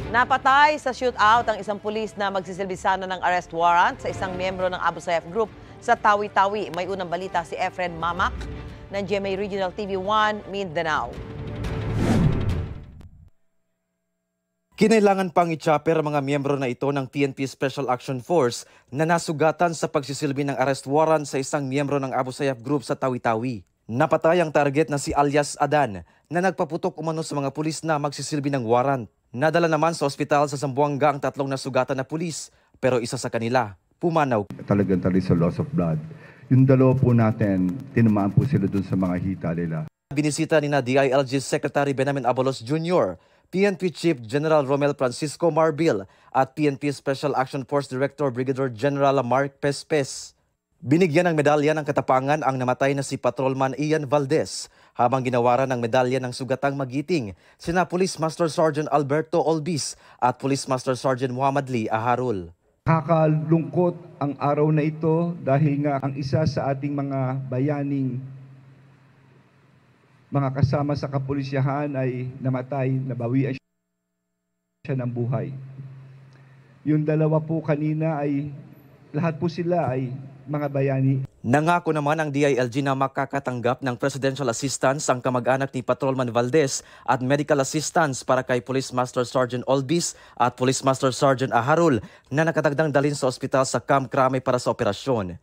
Napatay sa shootout ang isang pulis na magsisilbi sana ng arrest warrant sa isang miyembro ng Abu Sayyaf Group sa Tawi-Tawi. May unang balita si Efren Mamak ng GMA Regional TV1 Mindanao. Kinailangan pang i-chopper mga miyembro na ito ng PNP Special Action Force na nasugatan sa pagsisilbi ng arrest warrant sa isang miyembro ng Abu Sayyaf Group sa Tawi-Tawi. Napatay ang target na si alias Adan na nagpaputok umano sa mga pulis na magsisilbi ng warrant. Nadala naman sa ospital sa Zamboanga ang tatlong nasugatan na pulis pero isa sa kanila pumanaw. Talagang sa loss of blood. Yung dalawa po natin, tinamaan po sila dun sa mga hita nila. Binisita ni na DILG Secretary Benamin Abalos Jr., PNP Chief General Romel Francisco Marbil at PNP Special Action Force Director Brigadier General Mark Pespes. Binigyan ng medalya ng katapangan ang namatay na si Patrolman Ian Valdez habang ginawaran ng medalya ng sugatang magiting sina Police Master Sergeant Alberto Olbis at Police Master Sergeant Muhammad Lee Aharul. Nakakalungkot ang araw na ito dahil nga ang isa sa ating mga bayaning mga kasama sa kapulisyahan ay namatay, nabawian siya ng buhay. Yung dalawa po kanina ay lahat po sila ay mga bayani. Nangako naman ang DILG na makakatanggap ng presidential assistance ang kamag-anak ni Patrolman Valdez at medical assistance para kay Police Master Sergeant Olbis at Police Master Sergeant Aharul na nakatagdang dalhin sa ospital sa Camp Crame para sa operasyon.